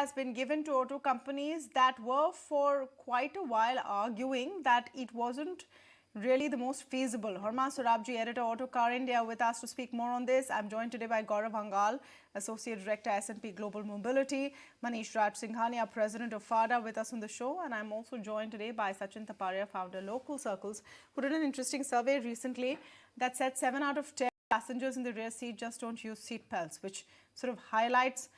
has been given to auto companies that were for quite a while arguing that it wasn't really the most feasible. Hormazd Sorabjee, editor, Autocar India, with us to speak more on this. I'm joined today by Gaurav Vangaal, Associate Director, S&P Global Mobility, Manish Raj Singhania, President of FADA, with us on the show. And I'm also joined today by Sachin Taparia, founder, Localcircles, who did an interesting survey recently that said 7 out of 10 passengers in the rear seat just don't use seat belts, which sort of highlights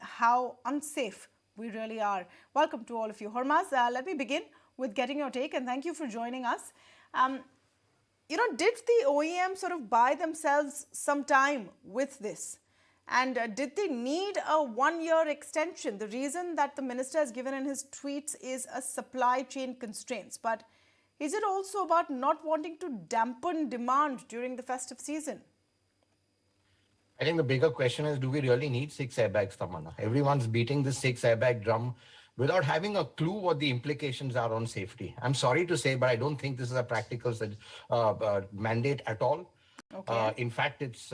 how unsafe we really are. Welcome to all of you. Hormazd, let me begin with getting your take, and thank you for joining us. Did the OEM sort of buy themselves some time with this? And did they need a one-year extension? The reason that the minister has given in his tweets is a supply chain constraints. But is it also about not wanting to dampen demand during the festive season? I think the bigger question is, do we really need 6 airbags, Tamanna? Everyone's beating the 6 airbag drum without having a clue what the implications are on safety. I'm sorry to say, but I don't think this is a practical mandate at all. Okay. In fact, it's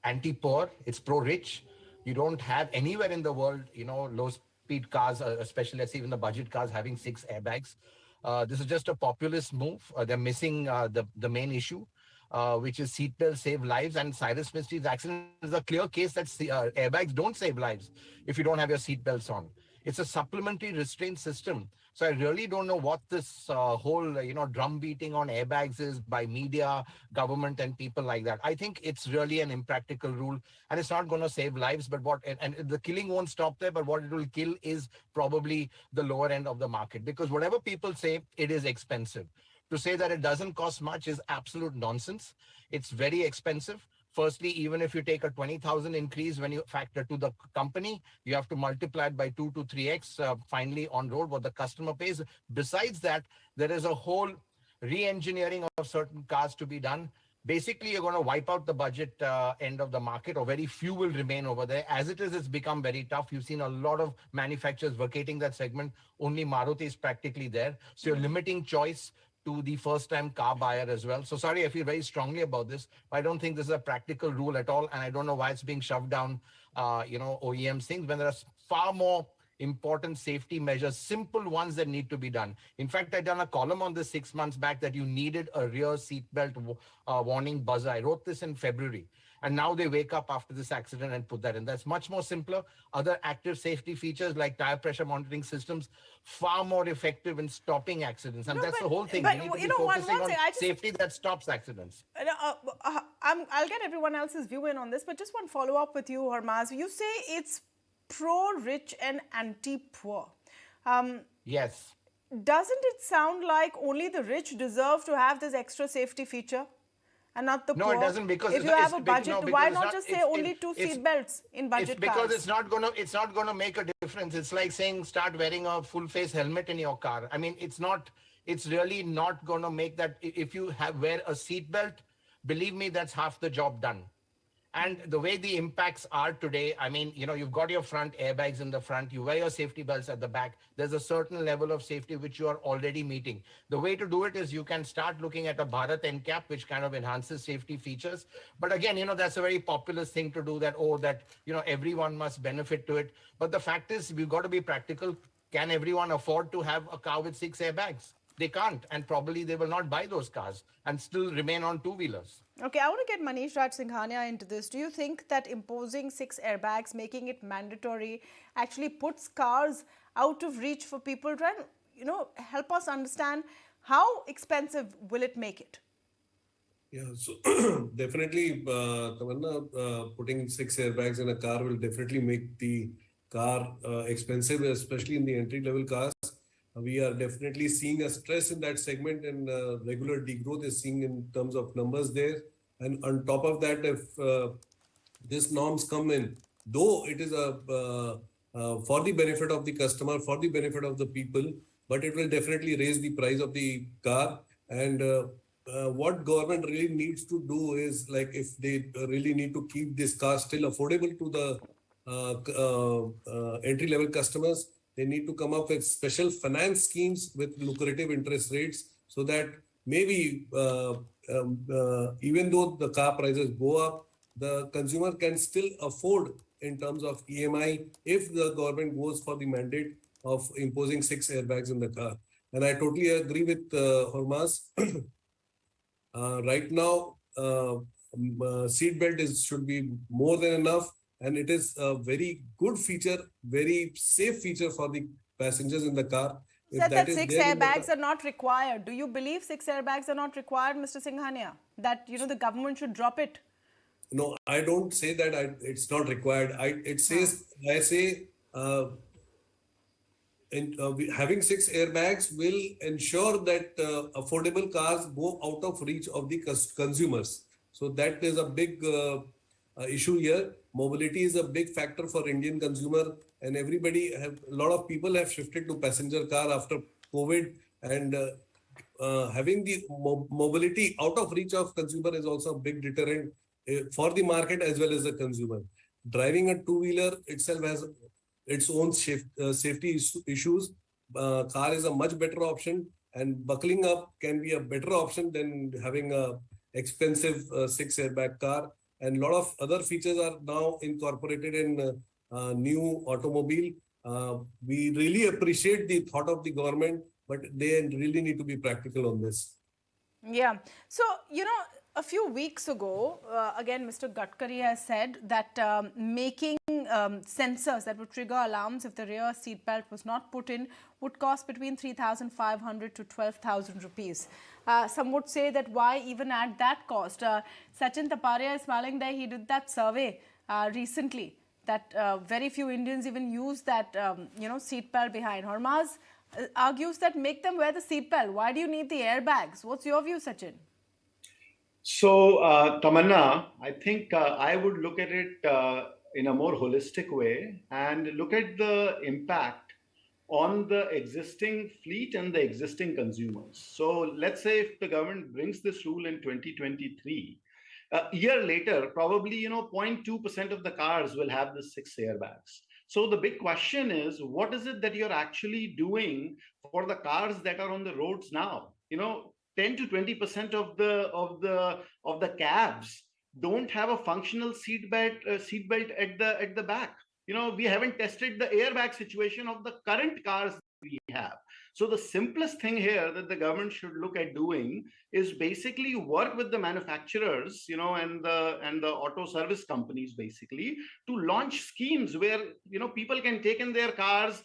anti-poor, it's pro-rich. You don't have anywhere in the world, low-speed cars, especially let's say even the budget cars, having 6 airbags. This is just a populist move. They're missing the main issue. Which is seatbelts save lives, and Cyrus Mystery's accident is a clear case that airbags don't save lives if you don't have your seatbelts on. It's a supplementary restraint system. So I really don't know what this whole, drum beating on airbags is by media, government, and people like that. I think it's really an impractical rule, and it's not going to save lives. But and the killing won't stop there. But what it will kill is probably the lower end of the market, because whatever people say, it is expensive. To say that it doesn't cost much is absolute nonsense. It's very expensive. Firstly, even if you take a 20,000 increase when you factor to the company, you have to multiply it by 2 to 3x finally on road what the customer pays. Besides that, there is a whole re-engineering of certain cars to be done. Basically, you're going to wipe out the budget end of the market, or very few will remain over there. As it is, it's become very tough. You've seen a lot of manufacturers vacating that segment. Only Maruti is practically there. So you're limiting choice to the first-time car buyer as well. So sorry, I feel very strongly about this, but I don't think this is a practical rule at all, and I don't know why it's being shoved down, OEMs things, when there are far more important safety measures, simple ones that need to be done. In fact, I done a column on this 6 months back that you needed a rear seatbelt warning buzzer. I wrote this in February. And now they wake up after this accident and put that in. That's much more simpler. Other active safety features like tire pressure monitoring systems, far more effective in stopping accidents. And that's the whole thing. But, we need to be focusing on safety that stops accidents. I'll get everyone else's view in on this, but just one follow-up with you, Hormazd. You say it's pro-rich and anti-poor. Yes. Doesn't it sound like only the rich deserve to have this extra safety feature? And not the poor. No, it doesn't, because if you have a budget, why not just say only 2 seat belts in budget cars? Because it's not gonna make a difference. It's like saying start wearing a full face helmet in your car. I mean, it's really not gonna make that. If you wear a seat belt, believe me, that's half the job done. And the way the impacts are today, I mean, you've got your front airbags in the front, you wear your safety belts at the back. There's a certain level of safety which you are already meeting. The way to do it is you can start looking at a Bharat NCAP, which kind of enhances safety features. But again, that's a very populist thing to do, that everyone must benefit to it. But the fact is, we've got to be practical. Can everyone afford to have a car with 6 airbags? They can't, and probably they will not buy those cars and still remain on two-wheelers. Okay, I want to get Manish Raj Singhania into this. Do you think that imposing 6 airbags, making it mandatory, actually puts cars out of reach for people? Try and, help us understand how expensive will it make it? Yeah, so definitely, Tamanna, putting 6 airbags in a car will definitely make the car expensive, especially in the entry-level cars. We are definitely seeing a stress in that segment, and regular degrowth is seen in terms of numbers there. And on top of that, if these norms come in, though it is for the benefit of the customer, for the benefit of the people, but it will definitely raise the price of the car. And what government really needs to do is, like, if they really need to keep this car still affordable to the entry-level customers, they need to come up with special finance schemes with lucrative interest rates, so that maybe even though the car prices go up, the consumer can still afford in terms of EMI if the government goes for the mandate of imposing 6 airbags in the car. And I totally agree with Hormazd. Right now, seat belt should be more than enough, and it is a very good feature, very safe feature for the passengers in the car. If Said that that is six there in the airbags are not required. Do you believe 6 airbags are not required, Mr. Singhania? That the government should drop it? No, I don't say that it's not required. I say having 6 airbags will ensure that affordable cars go out of reach of the consumers. So that is a big issue here. Mobility is a big factor for Indian consumer, and a lot of people have shifted to passenger car after COVID, and having the mobility out of reach of consumer is also a big deterrent for the market as well as the consumer. Driving a two-wheeler itself has its own safety issues. Car is a much better option, and buckling up can be a better option than having a expensive 6 airbag car. And a lot of other features are now incorporated in new automobile. We really appreciate the thought of the government, but they really need to be practical on this. Yeah. So, a few weeks ago, again, Mr. Gadkar has said that making sensors that would trigger alarms if the rear seatbelt was not put in would cost between 3,500 to 12,000 rupees. Some would say that why even at that cost? Sachin Taparia is smiling there. He did that survey recently that very few Indians even use that, seatbelt behind. Hormazd argues that make them wear the seatbelt. Why do you need the airbags? What's your view, Sachin? So, Tamanna, I think I would look at it in a more holistic way and look at the impact on the existing fleet and the existing consumers. So let's say if the government brings this rule in 2023, a year later, probably 0.2% of the cars will have the 6 airbags. So the big question is, what is it that you're actually doing for the cars that are on the roads now? 10 to 20% of the cabs don't have a functional seatbelt at the back. We haven't tested the airbag situation of the current cars we have. So the simplest thing here that the government should look at doing is basically work with the manufacturers, and the auto service companies basically to launch schemes where, people can take in their cars,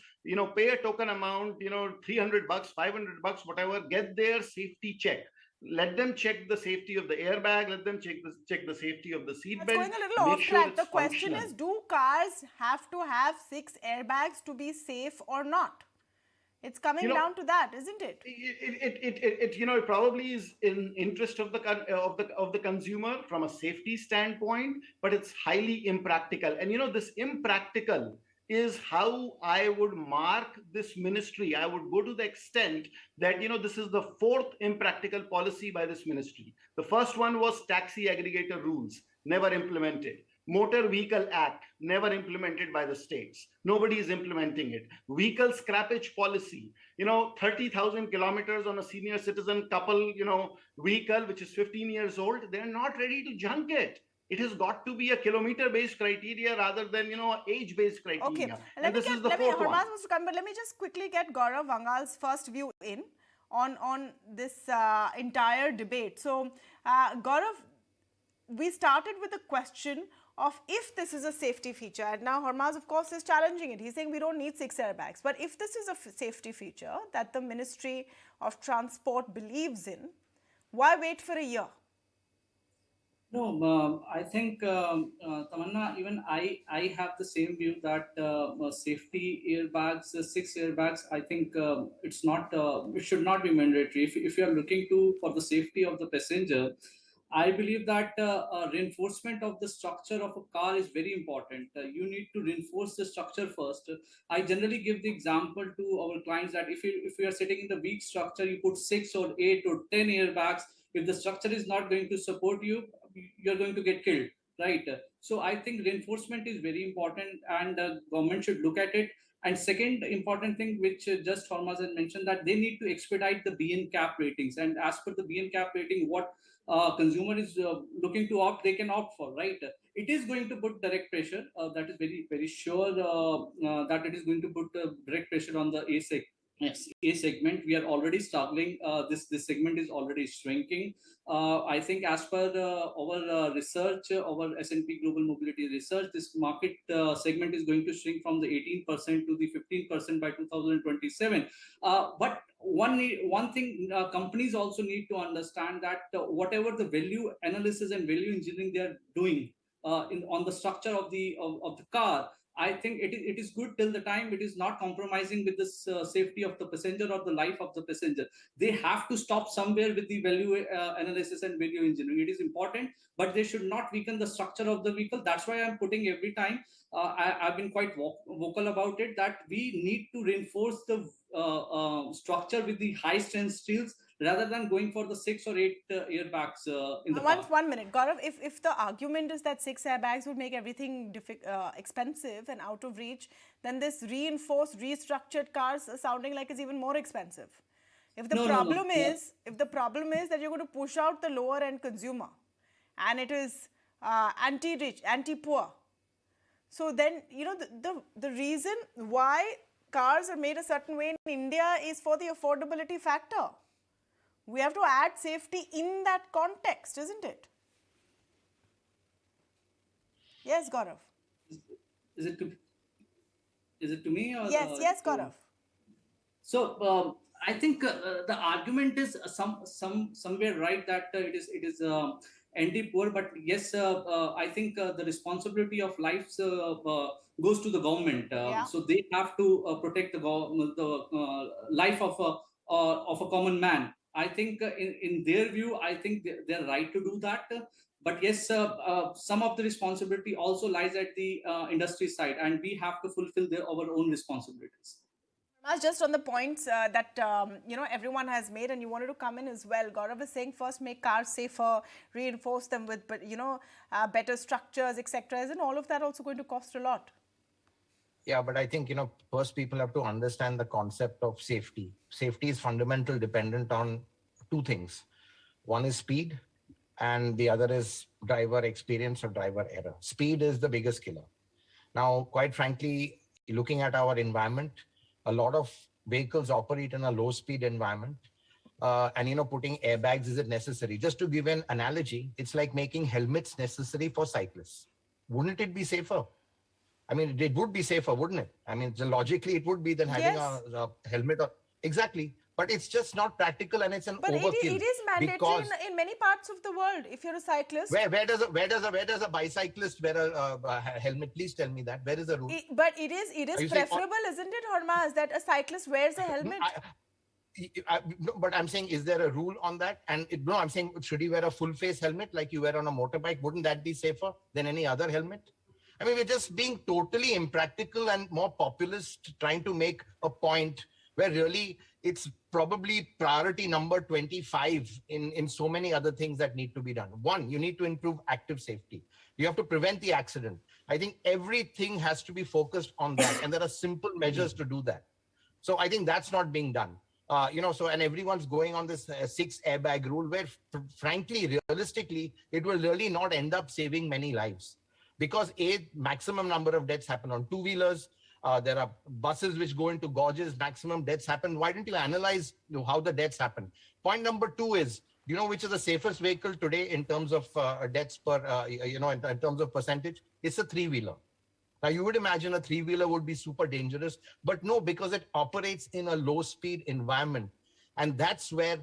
pay a token amount, $300, $500, whatever, get their safety check. Let them check the safety of the airbag. Let them check the safety of the seatbelt. It's going a little off track. The question is, do cars have to have 6 airbags to be safe or not? It's coming down to that, isn't it? It probably is in interest of the consumer from a safety standpoint, but it's highly impractical. And this impractical is how I would mark this ministry. I would go to the extent that this is the 4th impractical policy by this ministry. The first one was taxi aggregator rules, never implemented. Motor Vehicle Act, never implemented by the states. Nobody is implementing it. Vehicle scrappage policy, 30,000 kilometers on a senior citizen couple, vehicle, which is 15 years old, they're not ready to junk it. It has got to be a kilometer-based criteria rather than, age-based criteria. Okay, let me just quickly get Gaurav Vangal's first view in on this entire debate. So, Gaurav, we started with a question of if this is a safety feature, and now Hormazd, of course, is challenging it. He's saying we don't need 6 airbags. But if this is a safety feature that the Ministry of Transport believes in, why wait for a year? No, I think, Tamanna, even I have the same view that safety airbags, 6 airbags, I think it's not, it should not be mandatory. If you are looking for the safety of the passenger, I believe that reinforcement of the structure of a car is very important. You need to reinforce the structure first. I generally give the example to our clients that if you are sitting in the weak structure, you put 6 or 8 or 10 airbags. If the structure is not going to support you, you're going to get killed, right? So I think reinforcement is very important, and government should look at it. And second important thing, which just Hormazd had mentioned, that they need to expedite the BN cap ratings. And as per the BN cap rating, what consumer is looking to opt, they can opt for, right? It is going to put direct pressure. That is very, very sure that it is going to put direct pressure on the Yes, A segment. We are already struggling. This segment is already shrinking. I think as per our research, our S&P Global Mobility research, this market segment is going to shrink from the 18% to the 15% by 2027. But one thing companies also need to understand that whatever the value analysis and value engineering they are doing on the structure of the car, I think it is good till the time it is not compromising with the safety of the passenger or the life of the passenger. They have to stop somewhere with the value analysis and value engineering. It is important, but they should not weaken the structure of the vehicle. That's why I'm putting every time, I've been quite vocal about it, that we need to reinforce the structure with the high strength steels rather than going for the 6 or 8 airbags in the car. One minute, Gaurav. If the argument is that 6 airbags would make everything expensive and out of reach, then this reinforced, restructured cars are sounding like it's even more expensive. If the problem is that you're going to push out the lower end consumer, and it is anti-rich, anti-poor, so then the reason why cars are made a certain way in India is for the affordability factor. We have to add safety in that context, isn't it? Yes, Gaurav. Is it to me or yes, Gaurav. So I think the argument is somewhere right that it is anti-poor, but yes, I think the responsibility of lives goes to the government. So they have to protect the life of a common man. I think in their view, I think they're right to do that. But yes, some of the responsibility also lies at the industry side, and we have to fulfill our own responsibilities. Just on the points that everyone has made, and you wanted to come in as well. Gaurav is saying first make cars safer, reinforce them with better structures, etc. Isn't all of that also going to cost a lot? Yeah, but I think, first people have to understand the concept of safety. Safety is fundamental, dependent on two things. One is speed, and the other is driver experience or driver error. Speed is the biggest killer. Now, quite frankly, looking at our environment, a lot of vehicles operate in a low speed environment. And, putting airbags, is it necessary? Just to give an analogy, it's like making helmets necessary for cyclists. Wouldn't it be safer? I mean, it would be safer, wouldn't it? I mean, logically, it would be than having a helmet. Exactly. But it's just not practical, and it's an overkill. But it is mandatory in many parts of the world. If you're a cyclist, where does a bicyclist wear a helmet? Please tell me that. Where is the rule? But it is preferable, isn't it, Hormazd, that a cyclist wears a helmet? No, but I'm saying, is there a rule on that? And I'm saying, should he wear a full face helmet like you wear on a motorbike? Wouldn't that be safer than any other helmet? I mean, we're just being totally impractical and more populist, trying to make a point where really it's probably priority number 25 in so many other things that need to be done. One, you need to improve active safety. You have to prevent the accident. I think everything has to be focused on that. And there are simple measures to do that. So I think that's not being done. And everyone's going on this 6 airbag rule where, frankly, realistically, it will really not end up saving many lives. Because maximum number of deaths happen on two-wheelers. There are buses which go into gorges, maximum deaths happen. Why don't you analyze how the deaths happen? Point number 2 is, which is the safest vehicle today in terms of deaths per, in terms of percentage? It's a 3-wheeler. Now, you would imagine a 3-wheeler would be super dangerous, but no, because it operates in a low-speed environment. And that's where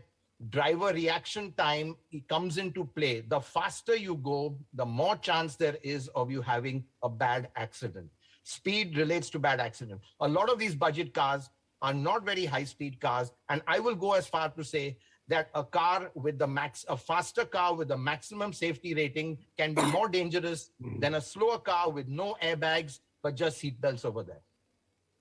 driver reaction time comes into play. The faster you go, the more chance there is of you having a bad accident. Speed relates to bad accident. A lot of these budget cars are not very high-speed cars, and I will go as far to say that a car with a faster car with the maximum safety rating can be more dangerous than a slower car with no airbags but just seatbelts over there.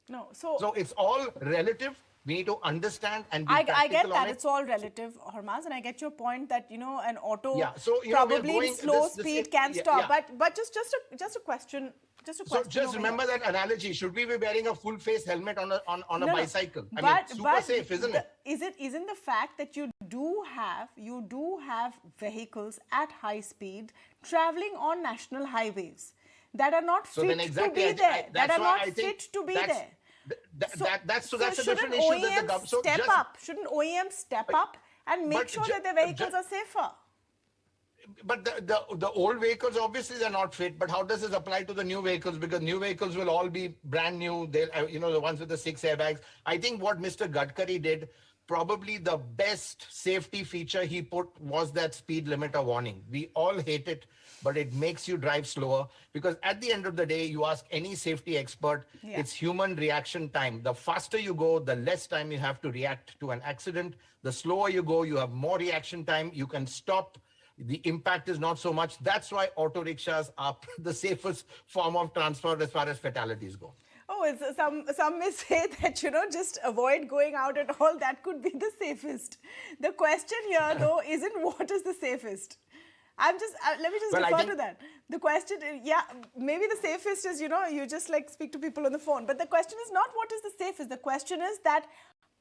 No, so it's all relative. We need to understand and be practical. I get that on it. It's all relative, Hormazd, and I get your point that an auto so, probably in slow speed can stop. Yeah. But just a question Just a So question. just remember that analogy. Should we be wearing a full face helmet on a No, bicycle? I but, mean, super safe, isn't it? Isn't the fact that you do have vehicles at high speed traveling on national highways that are not So fit then exactly, to be there. That that's are why not I think fit to be that's, there. that's a shouldn't different issue that the OEMs government. So step just, up? Shouldn't OEMs step up and make but sure ju- that their vehicles are safer? But the old vehicles, obviously they're not fit, but how does this apply to the new vehicles? Because new vehicles will all be brand new. They'll, the ones with the 6 airbags. I think what Mr. Gadkari did, probably the best safety feature he put was that speed limiter warning. We all hate it, but it makes you drive slower, because at the end of the day, you ask any safety expert, it's human reaction time. The faster you go, the less time you have to react to an accident. The slower you go, you have more reaction time. You can stop. The impact is not so much. That's why auto rickshaws are the safest form of transport as far as fatalities go. Oh, it's some may say that, just avoid going out at all. That could be the safest. The question here, though, isn't what is the safest. Let me just refer to that. The question, maybe the safest is, you just like speak to people on the phone. But the question is not what is the safest. The question is that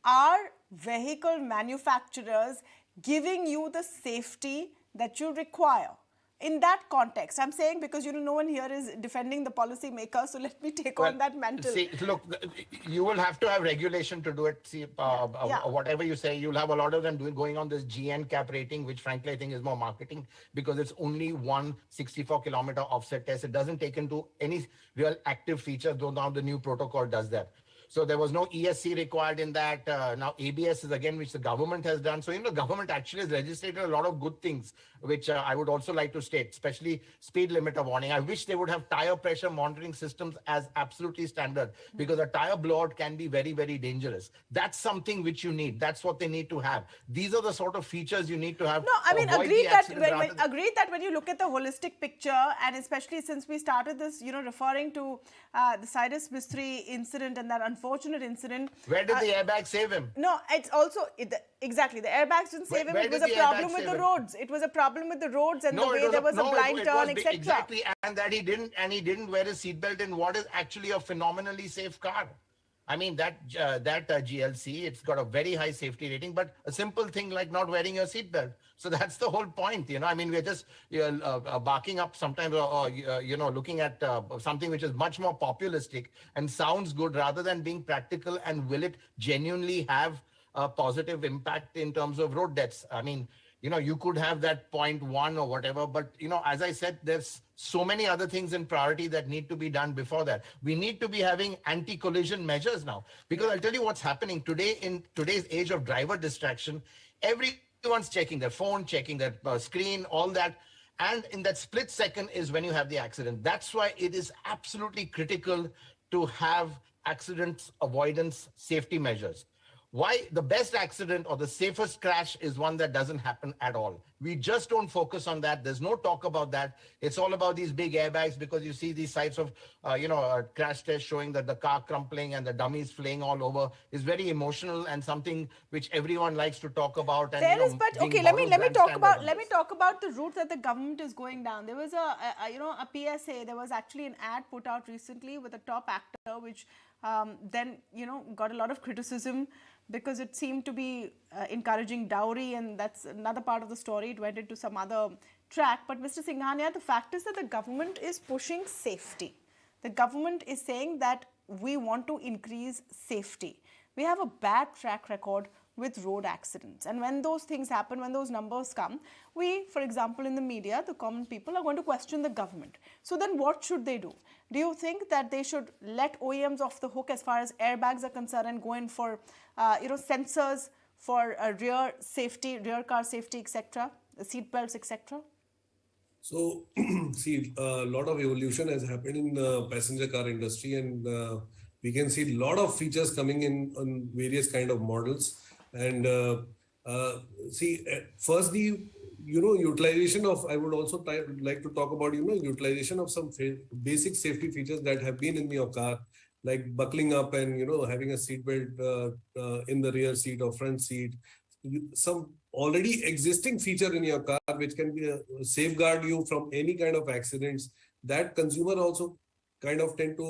are vehicle manufacturers giving you the safety that you require? In that context, I'm saying, because no one here is defending the policy maker, so let me take on that mantle. See, look, you will have to have regulation to do it. See, whatever you say, you'll have a lot of them going on this GN cap rating, which frankly I think is more marketing, because it's only one 64-kilometer offset test. It doesn't take into any real active features, though now the new protocol does that. So there was no ESC required in that. Now ABS is again, which the government has done. So, the government actually has legislated a lot of good things, which I would also like to state, especially speed limiter warning. I wish they would have tire pressure monitoring systems as absolutely standard, because a tire blowout can be very, very dangerous. That's something which you need. That's what they need to have. These are the sort of features you need to have. No, I mean, agreed that when you look at the holistic picture, and especially since we started this, referring to the Cyrus Mistry incident and that unfortunate incident. Where did the airbag save him? No, it's also, exactly, the airbags didn't save him. It was a problem with the roads. It was a problem with the roads and the way there was a blind turn, etc. Exactly, and that he didn't wear his seatbelt in what is actually a phenomenally safe car. I mean, that GLC, it's got a very high safety rating, but a simple thing like not wearing your seatbelt. So that's the whole point, I mean, we're just barking up sometimes, or looking at something which is much more populistic and sounds good rather than being practical, and will it genuinely have a positive impact in terms of road deaths? I mean, you could have that 0.1 or whatever, but, as I said, there's so many other things in priority that need to be done before that. We need to be having anti-collision measures now, because I'll tell you what's happening today in today's age of driver distraction. Everyone's checking their phone, checking their screen, all that. And in that split second is when you have the accident. That's why it is absolutely critical to have accident avoidance safety measures. Why the best accident or the safest crash is one that doesn't happen at all. We just don't focus on that. There's no talk about that. It's all about these big airbags, because you see these sites of, crash tests showing that the car crumpling and the dummies flying all over is very emotional and something which everyone likes to talk about. And, but okay, let me talk about the route that the government is going down. There was a PSA. There was actually an ad put out recently with a top actor, which then got a lot of criticism, because it seemed to be encouraging dowry, and that's another part of the story. It went into some other track. But Mr. Singhania, the fact is that the government is pushing safety. The government is saying that we want to increase safety. We have a bad track record with road accidents. And when those things happen, when those numbers come, we, for example, in the media, the common people are going to question the government. So then what should they do? Do you think that they should let OEMs off the hook as far as airbags are concerned, and go in for, sensors for rear safety, rear car safety, etc., seat belts, etc.? So, see, a lot of evolution has happened in the passenger car industry, and we can see a lot of features coming in on various kind of models. And firstly, utilization of, I would also like to talk about, utilization of some basic safety features that have been in your car, like buckling up and, having a seatbelt in the rear seat or front seat. Some already existing feature in your car, which can be safeguard you from any kind of accidents, that consumer also kind of tend to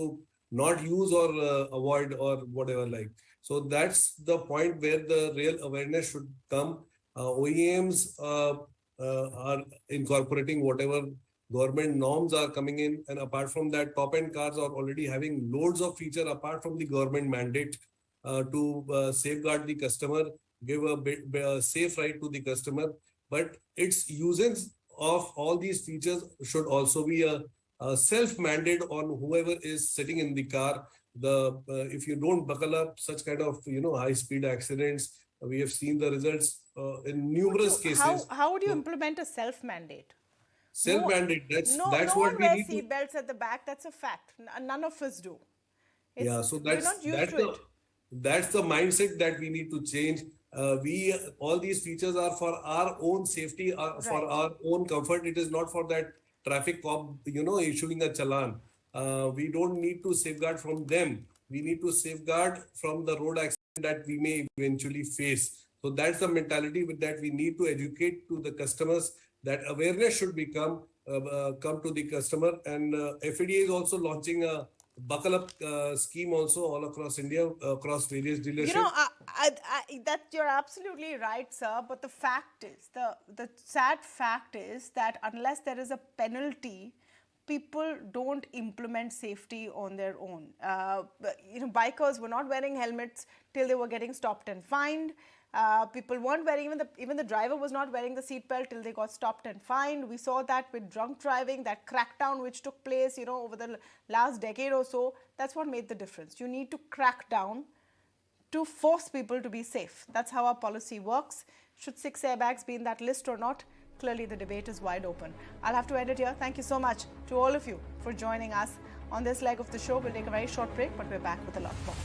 not use or avoid or whatever like. So that's the point where the real awareness should come. OEMs are incorporating whatever government norms are coming in, and apart from that, top-end cars are already having loads of feature apart from the government mandate to safeguard the customer, give a safe ride to the customer. But its usage of all these features should also be a self-mandate on whoever is sitting in the car. If you don't buckle up, such kind of high-speed accidents, we have seen the results in numerous cases. How would you implement a self-mandate? Self-mandate. That's no what one we wears need to. seat belts at the back. That's a fact. None of us do. Yeah, so we're not used to it. That's the mindset that we need to change. All these features are for our own safety, for our own comfort. It is not for that traffic cop, issuing a challan. We don't need to safeguard from them. We need to safeguard from the road accident that we may eventually face. So that's the mentality with that we need to educate to the customers. That awareness should come to the customer, and FADA is also launching a buckle up scheme also all across India, across various dealerships. That you're absolutely right, sir. But the fact is, the sad fact is that unless there is a penalty, people don't implement safety on their own. Bikers were not wearing helmets till they were getting stopped and fined. People weren't wearing, even the driver was not wearing the seatbelt till they got stopped and fined. We saw that with drunk driving, that crackdown which took place, over the last decade or so. That's what made the difference. You need to crack down to force people to be safe. That's how our policy works. Should 6 airbags be in that list or not? Clearly, the debate is wide open. I'll have to end it here. Thank you so much to all of you for joining us on this leg of the show. We'll take a very short break, but we're back with a lot more.